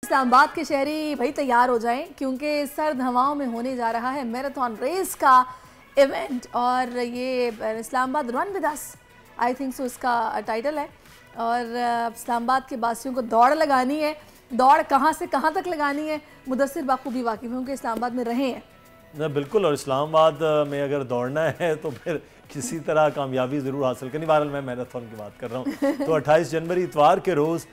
इस्लामाबाद के शहरी भाई तैयार हो जाएं क्योंकि सर्द हवाओं में होने जा रहा है मैराथन रेस का इवेंट और ये Islamabad run with us I think so इसका टाइटल है। और इस्लामाबाद के वासियों को दौड़ लगानी है। दौड़ कहाँ से कहाँ तक लगानी है मुदस्सिर बाखूबी वाकिफ हैं, इस्लामाबाद में रहे हैं ना। बिल्कुल, और इस्लामाबाद में अगर दौड़ना है तो फिर किसी तरह कामयाबी ज़रूर हासिल करनी। बहरहाल मैं मैराथन की बात कर रहा हूँ। तो 28 जनवरी इतवार के रोज़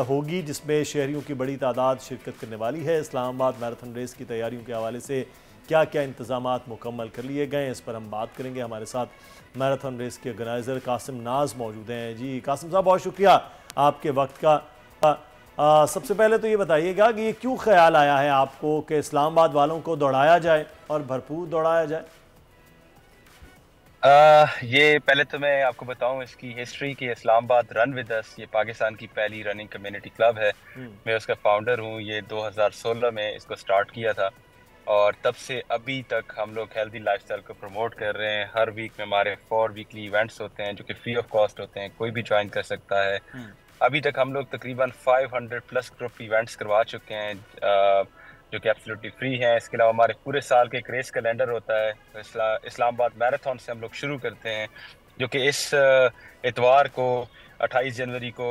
होगी जिसमें शहरियों की बड़ी तादाद शिरकत करने वाली है। इस्लामाबाद मैराथन रेस की तैयारियों के हवाले से क्या क्या इंतजामात मुकम्मल कर लिए गए इस पर हम बात करेंगे। हमारे साथ मैराथन रेस के ऑर्गेनाइज़र कासिम नाज मौजूद हैं। जी कासिम साहब, बहुत शुक्रिया आपके वक्त का। सबसे पहले तो ये बताइएगा कि ये क्यों ख्याल आया है आपको कि इस्लामाबाद वालों को दौड़ाया जाए और भरपूर दौड़ाया जाए? ये पहले तो मैं आपको बताऊं इसकी हिस्ट्री की। इस्लामाबाद रन विद अस ये पाकिस्तान की पहली रनिंग कम्युनिटी क्लब है। मैं उसका फाउंडर हूं। ये 2016 में इसको स्टार्ट किया था और तब से अभी तक हम लोग हेल्दी लाइफस्टाइल को प्रमोट कर रहे हैं। हर वीक में हमारे 4 वीकली इवेंट्स होते हैं जो कि फ्री ऑफ कॉस्ट होते हैं, कोई भी ज्वाइन कर सकता है। अभी तक हम लोग तकरीबन 500 प्लस ग्रुप इवेंट्स करवा चुके हैं जो कि एब्सोल्युटली फ्री हैं। इसके अलावा हमारे पूरे साल के एक रेस कैलेंडर होता है। इस्लामाबाद मैराथन से हम लोग शुरू करते हैं जो कि इस इतवार को 28 जनवरी को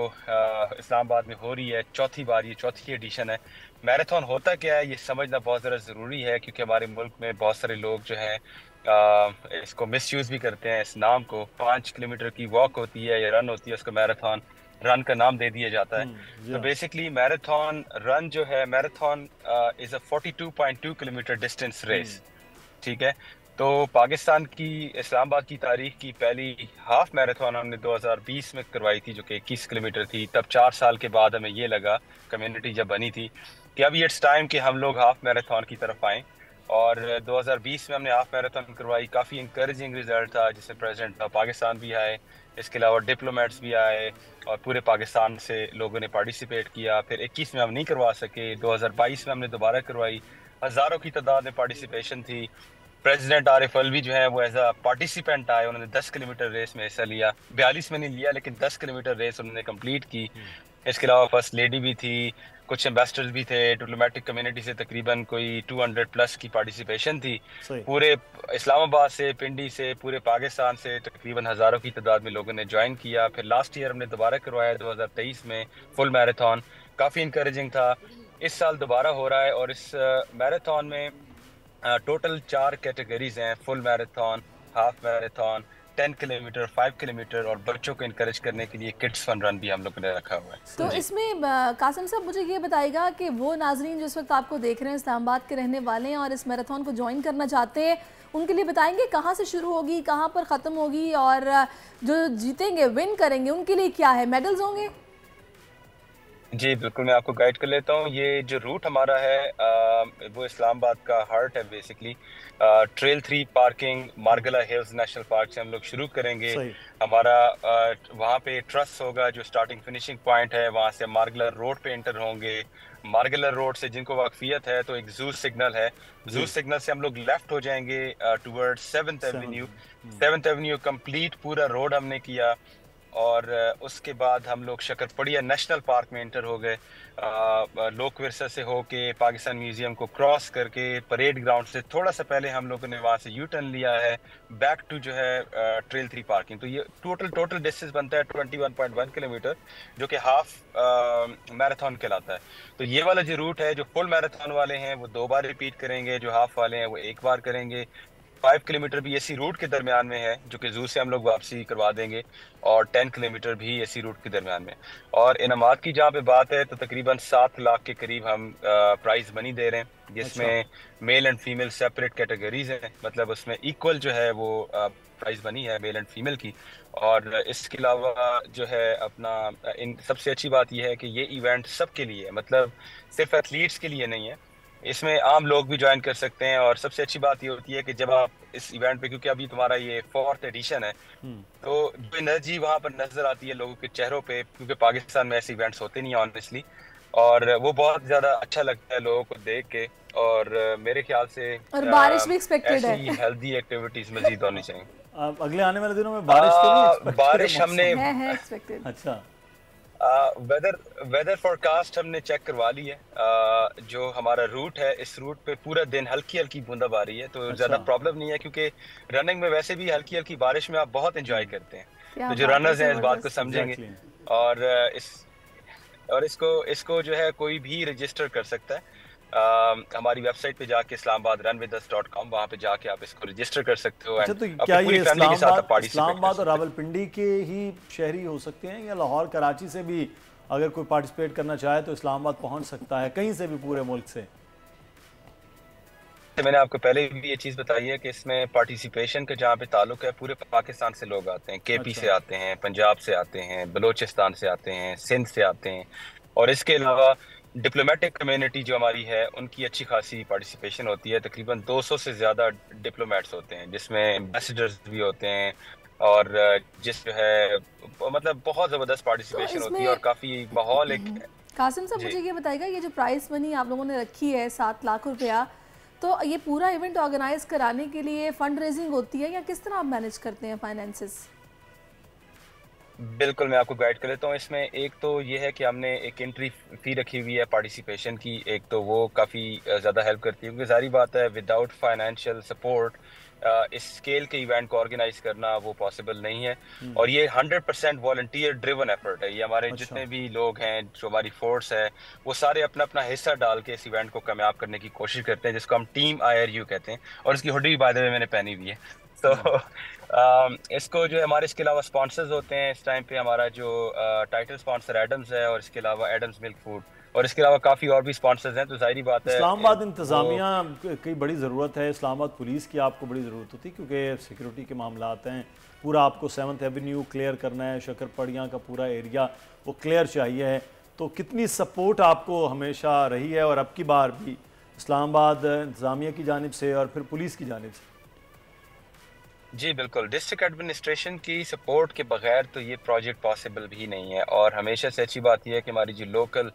इस्लामाबाद में हो रही है। चौथी बार, ये चौथी एडिशन है। मैराथन होता क्या है ये समझना बहुत ज़्यादा ज़रूरी है क्योंकि हमारे मुल्क में बहुत सारे लोग जो हैं इसको मिसयूज़ भी करते हैं। इस नाम को 5 किलोमीटर की वॉक होती है या रन होती है, उसको मैराथन रन का नाम दे दिया जाता है। तो बेसिकली मैराथन रन जो है, marathon is a 42.2 kilometre distance race. ठीक है, तो पाकिस्तान की इस्लामाबाद की तारीख की पहली हाफ मैराथन हमने 2020 में करवाई थी जो कि 21 किलोमीटर थी। तब 4 साल के बाद हमें ये लगा, कम्युनिटी जब बनी थी, कि अब इट्स टाइम कि हम लोग हाफ मैराथन की तरफ आएँ। और 2020 में हमने हाफ मैराथन करवाई। काफ़ी इंकरेजिंग रिजल्ट था जिसमें प्रेसिडेंट पाकिस्तान भी आए, इसके अलावा डिप्लोमेट्स भी आए और पूरे पाकिस्तान से लोगों ने पार्टिसिपेट किया। फिर 21 में हम नहीं करवा सके, 2022 में हमने दोबारा करवाई। हज़ारों की तादाद में पार्टिसिपेशन थी। प्रेसिडेंट आरिफ अलवी जो है वो एज अ पार्टिसिपेंट आए, उन्होंने 10 किलोमीटर रेस में हिस्सा लिया। 42 में नहीं लिया लेकिन 10 किलोमीटर रेस उन्होंने कंप्लीट की। इसके अलावा फर्स्ट लेडी भी थी, कुछ एम्बेसडर्स भी थे। डिप्लोमेटिक कम्युनिटी से तकरीबन कोई 200 प्लस की पार्टिसिपेशन थी। पूरे इस्लामाबाद से, पिंडी से, पूरे पाकिस्तान से तकरीबन हज़ारों की तादाद में लोगों ने ज्वाइन किया। फिर लास्ट ईयर हमने दोबारा करवाया 2023 में फुल मैराथन, काफ़ी इंकरेजिंग था। इस साल दोबारा हो रहा है और इस मैराथन में टोटल 4 कैटेगरीज हैं: full marathon, half marathon, 10 kilometre, 5 kilometre और बच्चों को इनकरेज करने के लिए किड्स फन रन भी हम लोगों ने रखा हुआ है। तो इसमें कासिम साहब मुझे ये बताइएगा कि वो नाजरीन जिस वक्त आपको देख रहे हैं इस्लामाबाद के रहने वाले हैं और इस मैराथन को ज्वाइन करना चाहते हैं, उनके लिए बताएंगे कहाँ से शुरू होगी, कहाँ पर ख़त्म होगी और जो जीतेंगे, विन करेंगे, उनके लिए क्या है, मेडल्स होंगे? जी बिल्कुल, मैं आपको गाइड कर लेता हूँ। ये जो रूट हमारा है वो इस्लामाबाद का हार्ट है बेसिकली। ट्रेल 3 पार्किंग मार्गला हिल्स नेशनल पार्क से हम लोग शुरू करेंगे। हमारा वहाँ पे ट्रस्ट होगा जो स्टार्टिंग फिनिशिंग पॉइंट है, वहाँ से मार्गला रोड पे एंटर होंगे। मार्गला रोड से जिनको वाकफियत है तो एक जू सिग्नल है, जू सिग्नल से हम लोग लेफ्ट हो जाएंगे toward 7th Avenue. 7th Avenue complete पूरा रोड हमने किया और उसके बाद हम लोग शकरपड़िया नेशनल पार्क में एंटर हो गए। लोक विरसा से होके पाकिस्तान म्यूजियम को क्रॉस करके परेड ग्राउंड से थोड़ा सा पहले हम लोगों ने वहाँ से यू टर्न लिया है बैक टू जो है ट्रेल 3 पार्किंग। तो ये टोटल डिस्टेंस बनता है 21.1 किलोमीटर जो कि हाफ मैराथन कहलाता है। तो ये वाला जो रूट है, जो फुल मैराथन वाले हैं वो 2 बार रिपीट करेंगे, जो हाफ वाले हैं वो 1 बार करेंगे। 5 किलोमीटर भी इसी रूट के दरमियान में है जो कि जू से हम लोग वापसी करवा देंगे और 10 किलोमीटर भी इसी रूट के दरमियान में। और इनामात की जहाँ पे बात है तो तकरीबन 7 लाख के करीब हम प्राइज मनी दे रहे हैं जिसमें male and female separate categories हैं, मतलब उसमें इक्वल जो है वो प्राइज मनी है मेल एंड फीमेल की। और इसके अलावा जो है अपना इन सबसे अच्छी बात यह है कि ये इवेंट सबके लिए है, मतलब सिर्फ एथलीट्स के लिए नहीं है, इसमें आम लोग भी ज्वाइन कर सकते हैं। और सबसे अच्छी बात ये होती है कि जब आप इस इवेंट पे, क्योंकि अभी तुम्हारा ये 4th एडिशन है, तो जो एनर्जी वहाँ पर नजर आती है लोगों के चेहरों पे, क्योंकि पाकिस्तान में ऐसे इवेंट्स होते नहीं है ऑनेस्टली, और वो बहुत ज्यादा अच्छा लगता है लोगों को देख के। और मेरे ख्याल से और बारिश भी एक्सपेक्टेड है, ऐसी हेल्दी एक्टिविटीज मजीद होनी चाहिए। अगले आने वाले दिनों में बारिश तो नहीं? बारिश हमने है एक्सपेक्टेड। अच्छा, वेदर वेदर फोरकास्ट हमने चेक करवा ली है। जो हमारा रूट है, इस रूट पे पूरा दिन हल्की हल्की बूंदाबांदी है, तो ज्यादा प्रॉब्लम नहीं है, क्योंकि रनिंग में वैसे भी हल्की हल्की बारिश में आप बहुत एंजॉय करते हैं। तो जो रनर्स हैं इस बात को समझेंगे। और इसको जो है कोई भी रजिस्टर कर सकता है। हमारी वेबसाइट पे जाके islamabadrunwithus.com, वहाँ पे जाके आप इसको रजिस्टर कर सकते हो। अच्छा, तो क्या ये इस्लामाबाद और रावलपिंडी के ही शहरी हो सकते हैं, या लाहौर कराची से भी अगर कोई पार्टिसिपेट करना चाहे तो इस्लामाबाद पहुंच सकता है, कहीं से भी पूरे मुल्क से? मैंने आपको पहले भी ये चीज़ बताई है कि इसमें पार्टिसिपेशन का जहाँ पे ताल्लुक है, पूरे पाकिस्तान से लोग आते हैं। केपी से आते हैं, पंजाब से आते हैं, बलोचिस्तान से आते हैं, सिंध से आते हैं, और इसके अलावा डिप्लोमेटिक कम्युनिटी जो हमारी है उनकी अच्छी खासी पार्टिसिपेशन होती है। तकरीबन 200 से ज़्यादा डिप्लोमेट्स होते हैं, जिसमें एम्बेसडर्स भी होते हैं, और जिस जो है मतलब बहुत ज़बरदस्त पार्टिसिपेशन होती है, और काफ़ी माहौल एक। कासिम साहब, मुझे ये बताइएगा, ये जो प्राइस मनी आप लोगों ने रखी है 7 लाख रुपया, तो ये पूरा इवेंट ऑर्गेनाइज कराने के लिए फंड रेजिंग होती है, या किस तरह आप मैनेज करते हैं फाइनेंसेस? बिल्कुल, मैं आपको गाइड कर देता हूँ। इसमें एक तो ये है कि हमने एक एंट्री फी रखी हुई है पार्टिसिपेशन की। एक तो वो काफ़ी ज़्यादा हेल्प करती है, क्योंकि जारी बात है विदाउट फाइनेंशियल सपोर्ट इस स्केल के इवेंट को ऑर्गेनाइज करना वो पॉसिबल नहीं है। और ये 100% वॉलंटियर ड्रिवन एफर्ट है। ये हमारे जितने भी लोग हैं, जो हमारी फोर्स है, वो सारे अपना अपना हिस्सा डाल के इस इवेंट को कामयाब करने की कोशिश करते हैं, जिसको हम टीम IRU कहते हैं। और इसकी हुडी भी बाय द वे मैंने पहनी हुई है। तो इसको जो है, हमारे इसके अलावा स्पॉन्सर्स होते हैं इस टाइम पे। हमारा जो टाइटल स्पॉन्सर एडम्स है, और इसके अलावा एडम्स मिल्क फूड, और इसके अलावा काफ़ी और भी स्पॉन्सर्स हैं। तो जाहिर बात है इस्लामाबाद इंतज़ामिया की बड़ी ज़रूरत है, इस्लामाबाद पुलिस की आपको बड़ी ज़रूरत होती है, क्योंकि सिक्योरिटी के मामलात हैं। पूरा आपको 7th एवेन्यू क्लियर करना है, शक्करपड़ियाँ का पूरा एरिया वो क्लियर चाहिए है। तो कितनी सपोर्ट आपको हमेशा रही है, और अब की बार भी इस्लामाबाद इंतज़ामिया की जानिब से और फिर पुलिस की जानिब से? जी बिल्कुल, डिस्ट्रिक्ट एडमिनिस्ट्रेशन की सपोर्ट के बगैर तो ये प्रोजेक्ट पॉसिबल भी नहीं है। और हमेशा से अच्छी बात यह है कि हमारी जो लोकल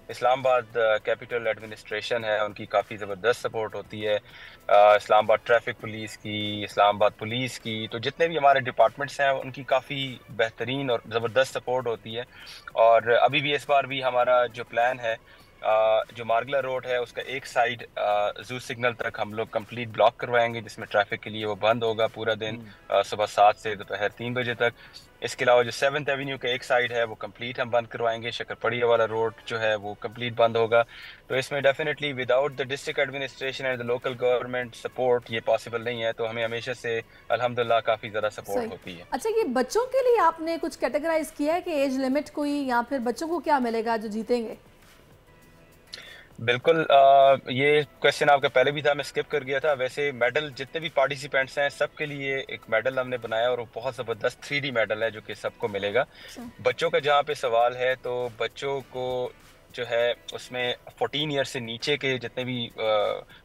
इस्लामाबाद कैपिटल एडमिनिस्ट्रेशन है, उनकी काफ़ी ज़बरदस्त सपोर्ट होती है। इस्लामाबाद ट्रैफिक पुलिस की, इस्लामाबाद पुलिस की, तो जितने भी हमारे डिपार्टमेंट्स हैं उनकी काफ़ी बेहतरीन और ज़बरदस्त सपोर्ट होती है। और अभी भी इस बार भी हमारा जो प्लान है, जो मार्गला रोड है उसका एक साइड जू सिग्नल तक हम लोग कंप्लीट ब्लॉक करवाएंगे, जिसमें ट्रैफिक के लिए वो बंद होगा पूरा दिन, सुबह 7 से दोपहर 3 बजे तक। इसके अलावा जो 7th एवेन्यू का एक साइड है वो कंप्लीट हम बंद करवाएंगे। शक्करपड़िया वाला रोड जो है वो कंप्लीट बंद होगा। तो इसमें definitely without the district administration and the local government support ये पॉसिबल नहीं है। तो हमें हमेशा से अल्हम्दुलिल्लाह काफ़ी ज़्यादा सपोर्ट होती है। अच्छा, ये बच्चों के लिए आपने कुछ कैटेगराइज किया है कि एज लिमिट कोई, या फिर बच्चों को क्या मिलेगा जो जीतेंगे? बिल्कुल, ये क्वेश्चन आपका पहले भी था, मैं स्किप कर गया था। वैसे मेडल जितने भी पार्टिसिपेंट्स हैं सबके लिए एक मेडल हमने बनाया, और वो बहुत ज़बरदस्त 3D मेडल है जो कि सबको मिलेगा। बच्चों का जहाँ पे सवाल है, तो बच्चों को जो है उसमें 14 ईयर से नीचे के जितने भी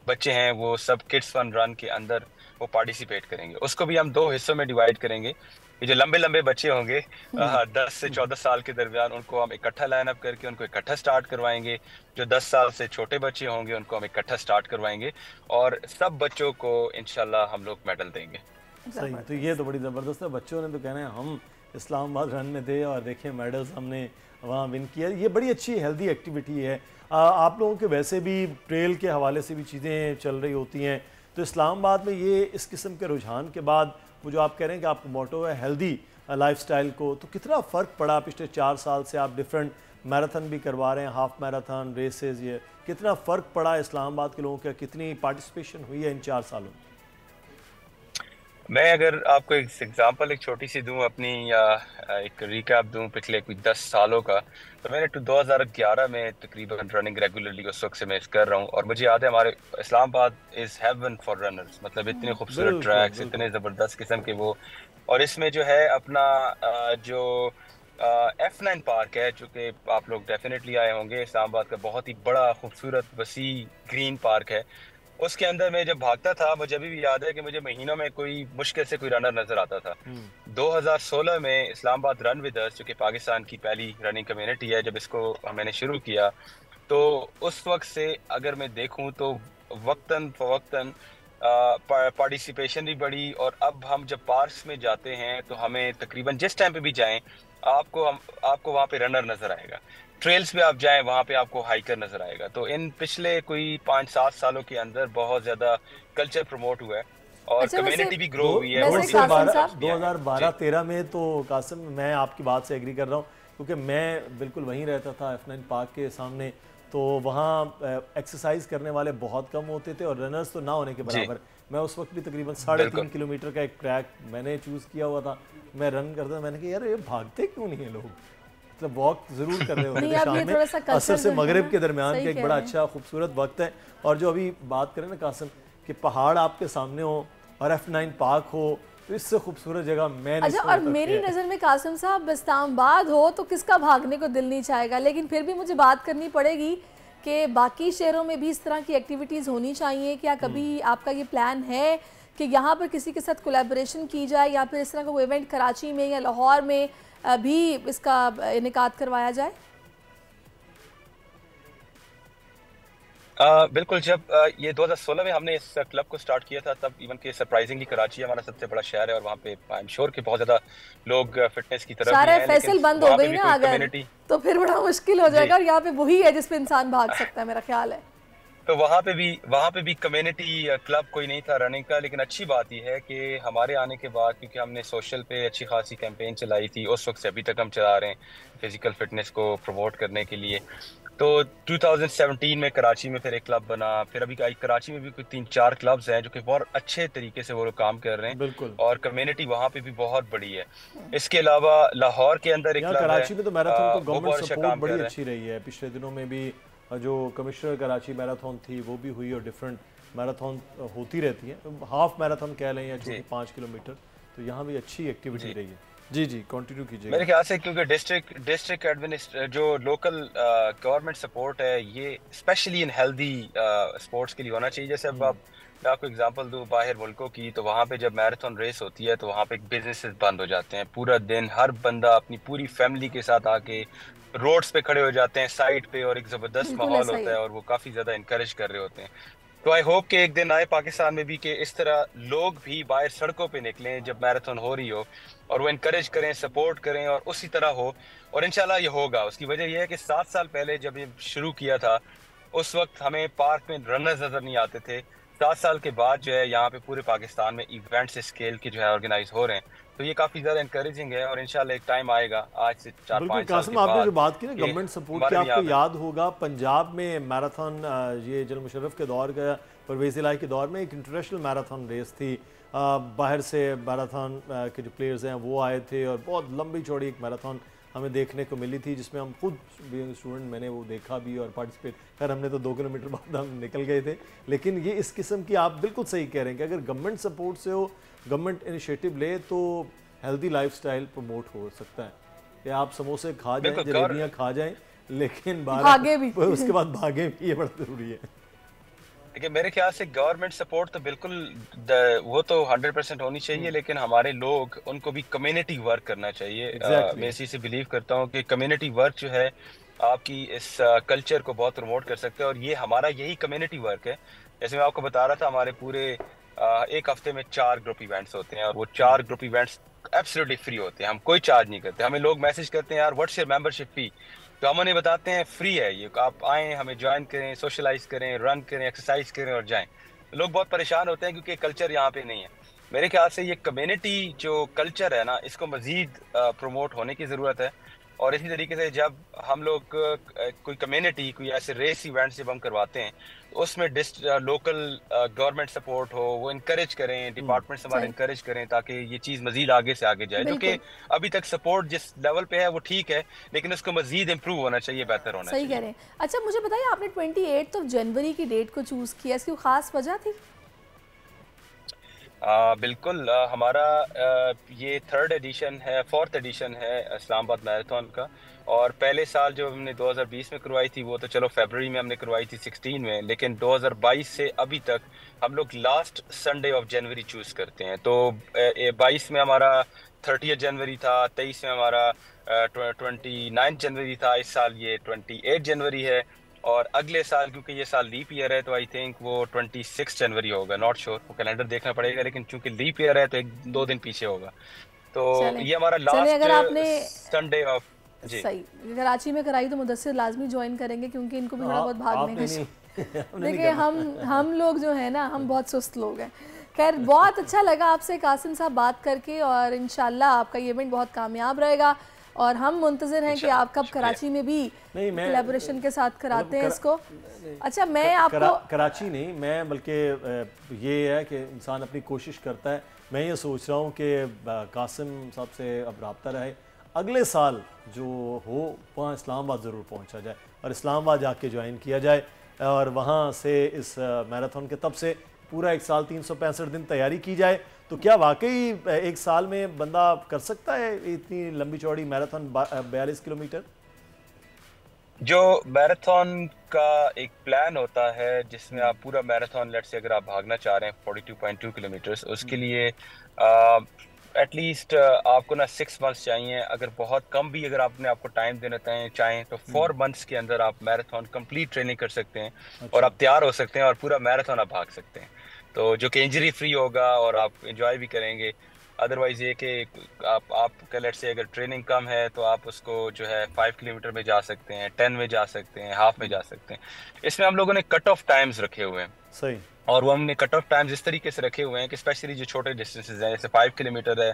बच्चे हैं वो सब किड्स फन रन के अंदर वो पार्टिसिपेट करेंगे। उसको भी हम 2 हिस्सों में डिवाइड करेंगे। ये जो लंबे लंबे बच्चे होंगे 10 से 14 साल के दरमियान, उनको हम इकट्ठा लाइन अप करके उनको इकट्ठा स्टार्ट करवाएंगे। जो 10 साल से छोटे बच्चे होंगे उनको हम इकट्ठा स्टार्ट करवाएंगे, और सब बच्चों को इंशाल्लाह हम लोग मेडल देंगे। सही, तो ये तो बड़ी ज़बरदस्त है। बच्चों ने तो कहना है हम इस्लामाबाद रन में थे और देखिए मेडल्स हमने वहाँ विन किया। ये बड़ी अच्छी हेल्दी एक्टिविटी है। आप लोगों के वैसे भी ट्रेल के हवाले से भी चीज़ें चल रही होती हैं, तो इस्लामाबाद में ये इस किस्म के रुझान के बाद वो जो आप कह रहे हैं कि आपको मोटो है हेल्दी लाइफस्टाइल को, तो कितना फ़र्क पड़ा पिछले 4 साल से? आप डिफरेंट मैराथन भी करवा रहे हैं, हाफ मैराथन रेसेस, ये कितना फ़र्क पड़ा इस्लामाबाद के लोगों का? कितनी पार्टिसिपेशन हुई है इन 4 सालों में? मैं अगर आपको एक एग्जांपल एक छोटी सी दूं अपनी, या एक रिकैप दूं पिछले कुछ 10 सालों का, तो मैंने 2011 में तकरीबन रनिंग रेगुलरली उस वक्त से मैं कर रहा हूं। और मुझे याद है हमारे Islamabad is haven for runners, मतलब इतने खूबसूरत ट्रैक्स, इतने ज़बरदस्त किस्म के वो। और इसमें जो है अपना जो F9 पार्क है, जो कि आप लोग डेफिनेटली आए होंगे, इस्लामाबाद का बहुत ही बड़ा खूबसूरत वसी ग्रीन पार्क है। उसके अंदर मैं जब भागता था, मुझे अभी भी याद है कि मुझे महीनों में कोई मुश्किल से कोई रनर नजर आता था। 2016 में इस्लामाबाद रन विद अस, जो कि पाकिस्तान की पहली रनिंग कम्युनिटी है, जब इसको मैंने शुरू किया, तो उस वक्त से अगर मैं देखूं तो वक्तन फवक्तन पार्टिसिपेशन भी बढ़ी। और अब हम जब पार्क्स में जाते हैं तो हमें तकरीबन जिस टाइम पे भी जाएं, आपको वहाँ पे रनर नजर आएगा। ट्रेल्स पे आप जाएं, वहाँ पे आपको हाइकर नजर आएगा। तो इन पिछले कोई 5-7 सालों के अंदर बहुत ज्यादा कल्चर प्रमोट हुआ है और अच्छा, कम्युनिटी भी ग्रो हुई है। वैसे कासिम साहब 2012-13 में तो कासिम मैं आपकी बात से एग्री कर रहा हूँ, क्योंकि मैं बिल्कुल वहीं रहता था F9 पार्क के सामने। तो वहाँ एक्सरसाइज करने वाले बहुत कम होते थे और रनर्स तो ना होने के बराबर। मैं उस वक्त भी तकरीबन 3.5 किलोमीटर का एक ट्रैक मैंने चूज़ किया हुआ था। मैं रन करता, मैंने कहा यार ये भागते क्यों नहीं है लोग, मतलब वॉक जरूर कर रहे होते थे शाम में। असर से मगरिब के दरमियान का एक बड़ा अच्छा खूबसूरत वक्त है। और जो अभी बात करें ना कासिम कि पहाड़ आपके सामने हो और F9 पार्क हो, तो इससे खूबसूरत जगह मैं नहीं। अच्छा, और मेरी नज़र में कासिम साहब इस्लामाबाद हो तो किसका भागने को दिल नहीं चाहेगा, लेकिन फिर भी मुझे बात करनी पड़ेगी कि बाकी शहरों में भी इस तरह की एक्टिविटीज़ होनी चाहिए। क्या कभी आपका ये प्लान है कि यहाँ पर किसी के साथ कोलैबोरेशन की जाए या फिर इस तरह का वो इवेंट कराची में या लाहौर में भी इसका इनेकाद करवाया जाए? बिल्कुल। जब ये 2016 में हमने इस क्लब को स्टार्ट किया था, तब इवन के सरप्राइजिंगली कराची हमारा सबसे बड़ा शहर है और वहाँ पे आई एम श्योर कि बहुत ज्यादा लोग फिटनेस की तरफ सारा फैसल बंद हो गई ना अगर, तो फिर बड़ा मुश्किल हो जाएगा। और यहाँ पे वही है जिस पे इंसान भाग सकता है, मेरा ख्याल है। तो वहाँ पे भी कम्युनिटी क्लब कोई नहीं था रनिंग का। लेकिन अच्छी बात यह है कि हमारे आने के बाद, क्योंकि हमने सोशल पे अच्छी खासी कैंपेन चलाई थी, उस वक्त से अभी तक हम चला रहे हैं फिजिकल फिटनेस को प्रमोट करने के लिए। तो 2017 में कराची में फिर एक क्लब बना, फिर अभी कराची में भी कोई 3-4 क्लब्स हैं जो कि बहुत अच्छे तरीके से वो लोग काम कर रहे हैं। बिल्कुल। और कम्युनिटी वहाँ पे भी बहुत बड़ी है। इसके अलावा लाहौर के अंदर एक क्लब कराची में तो मैराथन को गवर्नमेंट सपोर्ट बड़ी कर अच्छी रही है। पिछले दिनों में भी जो कमिश्नर कराची मैराथन थी वो भी हुई और डिफरेंट मैराथन होती रहती है, हाफ मैराथन कह लें या जो 5 किलोमीटर, तो यहाँ भी अच्छी एक्टिविटी रही है। जी जी, कंटिन्यू कीजिए। मेरे ख्याल से क्योंकि डिस्ट्रिक्ट जो लोकल गवर्नमेंट सपोर्ट है, ये स्पेशली इन हेल्दी स्पोर्ट्स के लिए होना चाहिए। जैसे अब मैं आपको एग्जांपल दूं बाहर मुल्कों की, तो वहाँ पे जब मैराथन रेस होती है तो वहाँ पे बिजनेसेस बंद हो जाते हैं। पूरा दिन हर बंदा अपनी पूरी फैमिली के साथ आके रोड्स पे खड़े हो जाते हैं साइड पे, और एक जबरदस्त माहौल होता है और वो काफी ज्यादा इनकरेज कर रहे होते हैं। तो आई होप कि एक दिन आए पाकिस्तान में भी कि इस तरह लोग भी बाहर सड़कों पे निकलें जब मैराथन हो रही हो, और वो इनकरेज करें, सपोर्ट करें, और उसी तरह हो। और इंशाल्लाह ये होगा। उसकी वजह यह है कि 7 साल पहले जब ये शुरू किया था, उस वक्त हमें पार्क में रनर्स नजर नहीं आते थे। 7 साल के बाद जो है यहाँ पे पूरे पाकिस्तान में इवेंट्स स्केल के जो है ऑर्गेनाइज हो रहे हैं, तो ये काफी ज्यादा इंकरेजिंग है। और इंशाल्लाह एक टाइम आएगा, आज से 4-5 साल के बाद। आपने जो बात की ना गवर्नमेंट सपोर्ट की, आपको याद होगा पंजाब में मैराथन, ये जनरल मुशर्रफ के दौर का, परवेज इलाही के दौर में एक इंटरनेशनल मैराथन रेस थी। बाहर से मैराथन के जो प्लेयर्स हैं वो आए थे और बहुत लंबी चौड़ी एक मैराथन हमें देखने को मिली थी, जिसमें हम खुद स्टूडेंट मैंने वो देखा भी और पार्टिसिपेट। खैर हमने तो 2 किलोमीटर बाद हम निकल गए थे। लेकिन ये इस किस्म की, आप बिल्कुल सही कह रहे हैं कि अगर गवर्नमेंट सपोर्ट से हो, गवर्नमेंट इनिशिएटिव ले, तो हेल्दी लाइफस्टाइल प्रमोट हो सकता है कि आप समोसे खा जाएं, जलेबियाँ खा जाएं, लेकिन भागे भी उसके बाद भागे भी, ये बड़ा जरूरी है। देखिए मेरे ख्याल से गवर्नमेंट सपोर्ट तो बिल्कुल वो तो 100% होनी चाहिए, लेकिन हमारे लोग, उनको भी कम्युनिटी वर्क करना चाहिए। मैं इसी से बिलीव करता हूँ कि कम्युनिटी वर्क जो है आपकी इस कल्चर को बहुत प्रमोट कर सकते हैं, और ये हमारा यही कम्युनिटी वर्क है। जैसे मैं आपको बता रहा था, हमारे पूरे एक हफ्ते में 4 ग्रुप इवेंट्स होते हैं, और वो 4 ग्रुप इवेंट्स एब्सोल्युटली फ्री होते हैं। हम कोई चार्ज नहीं करते। हमें लोग मैसेज करते हैं यार व्हाट्स योर मेंबरशिप फी, तो हम उन्हें बताते हैं फ्री है ये, आप आएँ, हमें ज्वाइन करें, सोशलाइज करें, रन करें, एक्सरसाइज करें और जाएं। लोग बहुत परेशान होते हैं क्योंकि कल्चर यहाँ पे नहीं है। मेरे ख्याल से ये कम्युनिटी जो कल्चर है ना, इसको मजीद प्रमोट होने की ज़रूरत है। और इसी तरीके से जब हम लोग कोई कम्युनिटी, कोई ऐसे रेस इवेंट्स जब हम करवाते हैं, तो उसमें लोकल गवर्नमेंट सपोर्ट हो, वो इनकरेज करें, डिपार्टमेंट्स हमारे इनकरेज करें, ताकि ये चीज़ मजीद आगे से आगे जाए। जो कि अभी तक सपोर्ट जिस लेवल पे है वो ठीक है, लेकिन उसको मजीद इम्प्रूव होना चाहिए, बेहतर होना चाहिए। सही कह रहे हैं। अच्छा मुझे बताइए, आपने 28 जनवरी की डेट को चूज़ किया, इसकी खास वजह थी? बिल्कुल। हमारा ये 4th एडिशन है इस्लामाबाद मैराथन का। और पहले साल जो हमने 2020 में करवाई थी, वो तो चलो फरवरी में हमने करवाई थी 16 में, लेकिन 2022 से अभी तक हम लोग last Sunday of January choose करते हैं। तो 22 में हमारा 30 जनवरी था, 23 में हमारा 29 जनवरी था, इस साल ये 28 जनवरी है, और अगले साल क्योंकि ये साल लीप ईयर है तो आई थिंक वो 26 जनवरी होगा, नॉट श्योर, वो कैलेंडर देखना पड़ेगा, लेकिन चूंकि लीप ईयर है तो 1-2 दिन पीछे होगा। तो ये हमारा लास्ट संडे ऑफ जी। सही, कराची में कराई तो मुदस्सिर लाजमी ज्वाइन करेंगे क्योंकि इनको भी थोड़ा बहुत भागने का। देखिए हम लोग जो है ना, हम बहुत सुस्त लोग हैं। खैर, बहुत अच्छा लगा आपसे कासिम साहब बात करके, और इंशाल्लाह आपका ये इवेंट बहुत कामयाब रहेगा, और हम मुंतज़िर हैं कि आप कब कराची में भी कोलैबोरेशन के साथ कराते हैं इसको। अच्छा, मैं आपको कराची नहीं, मैं बल्कि ये है कि इंसान अपनी कोशिश करता है। मैं ये सोच रहा हूँ कि कासिम साहब से अब रब्ता रहे, अगले साल जो हो वहाँ इस्लामाबाद ज़रूर पहुँचा जाए और इस्लामाबाद जाके ज्वाइन किया जाए, और वहाँ से इस मैराथन के तब से पूरा एक साल 365 दिन तैयारी की जाए। तो क्या वाकई एक साल में बंदा कर सकता है इतनी लंबी चौड़ी मैराथन 42 किलोमीटर? जो मैराथन का एक प्लान होता है जिसमें आप पूरा मैराथन, लेट्स से अगर आप भागना चाह रहे हैं 42.2 किलोमीटर, उसके लिए एटलीस्ट आपको ना 6 मंथ्स चाहिए। अगर बहुत कम भी अगर आपने आपको टाइम देना चाहें तो 4 मंथ्स के अंदर आप मैराथन कंप्लीट ट्रेनिंग कर सकते हैं। अच्छा। और आप तैयार हो सकते हैं और पूरा मैराथन आप भाग सकते हैं, तो जो कि इंजरी फ्री होगा और आप एंजॉय भी करेंगे। अदरवाइज ये कि आप लेट्स से अगर ट्रेनिंग कम है तो आप उसको जो है 5 किलोमीटर में जा सकते हैं, 10 में जा सकते हैं, हाफ में जा सकते हैं। इसमें हम लोगों ने कट ऑफ टाइम्स रखे हुए हैं। सही। और वो हमने कट ऑफ टाइम्स इस तरीके से रखे हुए हैं कि स्पेशली जो छोटे डिस्टेंसेस हैं, जैसे 5 किलोमीटर है,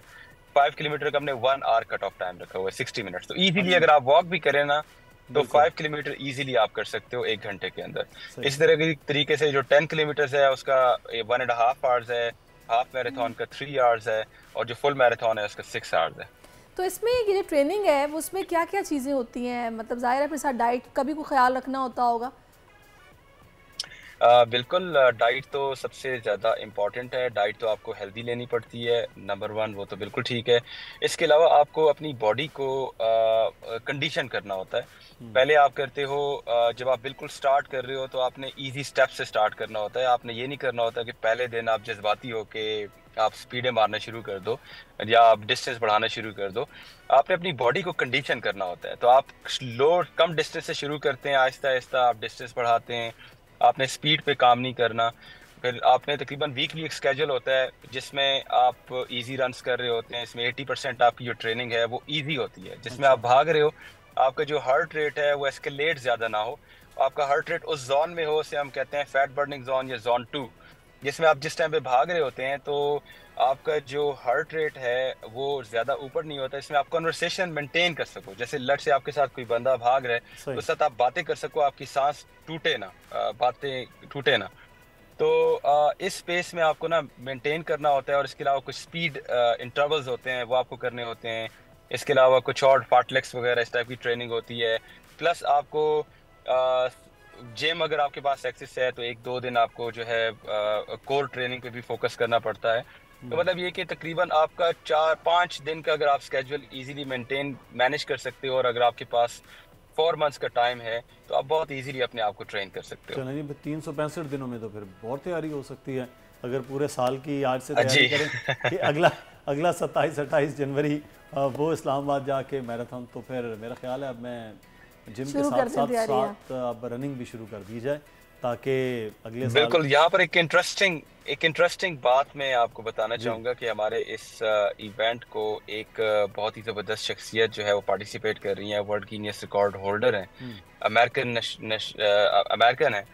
5 किलोमीटर का हमने 1 आवर कट ऑफ टाइम रखा हुआ है, 60 मिनट्स। तो इजीली अगर आप वॉक भी करें ना तो 5 किलोमीटर इजीली आप कर सकते हो 1 घंटे के अंदर। इस तरह की तरीके से जो 10 किलोमीटर है उसका 1.5 आवर्स है, हाफ मैराथन का 3 आवर्स है, और जो फुल मैराथन है उसका 6 आवर्स है। तो इसमें ये जो ट्रेनिंग है वो उसमें क्या क्या चीज़ें होती हैं? मतलब ज़ाहिर है फिर साथ डाइट का भी कोई ख्याल रखना होता होगा। बिल्कुल, डाइट तो सबसे ज़्यादा इम्पॉर्टेंट है। डाइट तो आपको हेल्दी लेनी पड़ती है, नंबर 1, वो तो बिल्कुल ठीक है। इसके अलावा आपको अपनी बॉडी को कंडीशन करना होता है। पहले आप करते हो, जब आप बिल्कुल स्टार्ट कर रहे हो तो आपने इजी स्टेप से स्टार्ट करना होता है। आपने ये नहीं करना होता कि पहले दिन आप जज्बाती हो के आप स्पीडें मारना शुरू कर दो या आप डिस्टेंस बढ़ाना शुरू कर दो। आपने अपनी बॉडी को कंडीशन करना होता है। तो आप कम डिस्टेंस से शुरू करते हैं, आहिस्ता आहिस्ता आप डिस्टेंस बढ़ाते हैं। आपने स्पीड पे काम नहीं करना। फिर आपने तकरीबन वीकली एक स्केड्यूल होता है जिसमें आप इजी रन्स कर रहे होते हैं। इसमें 80% आपकी जो ट्रेनिंग है वो इजी होती है। जिसमें आप भाग रहे हो, आपका जो हार्ट रेट है वो एस्केलेट ज़्यादा ना हो, आपका हार्ट रेट उस जोन में हो, उसे हम कहते हैं फैट बर्निंग जोन या जोन 2, जिसमें आप जिस टाइम पे भाग रहे होते हैं तो आपका जो हार्ट रेट है वो ज़्यादा ऊपर नहीं होता। इसमें आप कन्वर्सेशन मेंटेन कर सको। जैसे लट से आपके साथ कोई बंदा भाग रहा है तो उस साथ आप बातें कर सको, आपकी सांस टूटे ना, बातें टूटे ना। तो इस स्पेस में आपको ना मेंटेन करना होता है। और इसके अलावा कुछ स्पीड इंटरवल्स होते हैं वो आपको करने होते हैं। इसके अलावा कुछ और फार्टलेक्स वगैरह इस टाइप की ट्रेनिंग होती है। प्लस आपको जिम अगर आपके पास एक्सेस है तो 1-2 दिन आपको जो है कोर ट्रेनिंग पे भी फोकस करना पड़ता है। तो मतलब ये कि तकरीबन आपका 4-5 दिन का अगर आप स्केड्यूल इजीली मैनेज कर सकते हो और अगर आपके पास 4 मंथ्स का टाइम है तो आप बहुत इजीली अपने आप को ट्रेन कर सकते हो। चलिए 365 दिनों में तो फिर बहुत तैयारी हो सकती है अगर पूरे साल की आज से तैयारी करें कि अगला 27-28 जनवरी वो इस्लामाबाद जाके मैराथन। तो फिर मेरा ख्याल है अब मैं जिम के साथ अब रनिंग भी शुरू कर दी जाए ताकि अगले साल। बिल्कुल, यहाँ पर एक इंटरेस्टिंग बात मैं आपको बताना चाहूँगा कि हमारे इस इवेंट को एक बहुत ही ज़बरदस्त शख्सियत जो है वो पार्टिसिपेट कर रही है, वर्ल्ड गिनीज रिकॉर्ड होल्डर हैं, अमेरिकन है,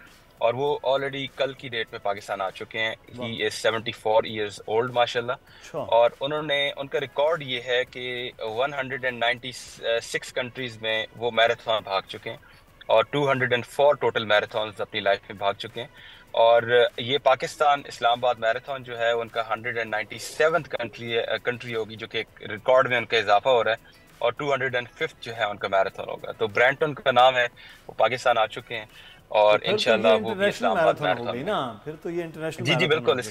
और वो ऑलरेडी कल की डेट में पाकिस्तान आ चुके हैं। ही इज 74 ईयर्स ओल्ड माशाल्लाह। और उनका रिकॉर्ड ये है कि 196 कंट्रीज में वो मैराथन भाग चुके हैं और 204 टोटल मैराथन्स अपनी लाइफ में भाग चुके हैं। और ये पाकिस्तान इस्लामाबाद मैराथन जो है उनका 197th कंट्री होगी, जो कि रिकॉर्ड में उनका इजाफा हो रहा है, और 205th जो है उनका मैराथन होगा। तो ब्रैंटन का नाम है, वो पाकिस्तान आ चुके हैं और इंशाल्लाह वो भी इस्लामाबाद मैराथन होगी ना। फिर तो ये इंटरनेशनल जी बिल्कुल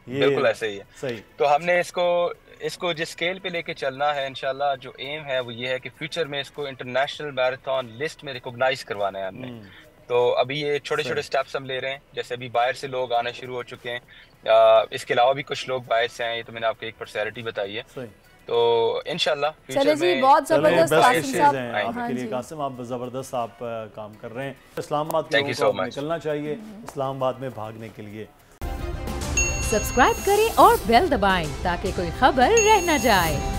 बिल्कुल ऐसे ही है। सही। तो हमने इसको जिस स्केल पे लेके चलना है, इंशाल्लाह जो एम है वो ये है कि फ्यूचर में इसको इंटरनेशनल मैराथन लिस्ट में रिकॉग्नाइज करवाना है हमने। तो अभी ये छोटे स्टेप्स हम ले रहे हैं। जैसे अभी बाहर से लोग आना शुरू हो चुके हैं, इसके अलावा भी कुछ लोग बाहर से आए, तो मैंने आपको एक पर्सनैलिटी बताई है। तो इंशाल्लाह फ्यूचर में बहुत जबरदस्त आपके लिए कासिम, आप जबरदस्त आप काम कर रहे हैं। इस्लामाबाद के लोगों को निकलना चाहिए इस्लामाबाद में भागने के लिए। सब्सक्राइब करें और बेल दबाएं ताकि कोई खबर रह न जाए।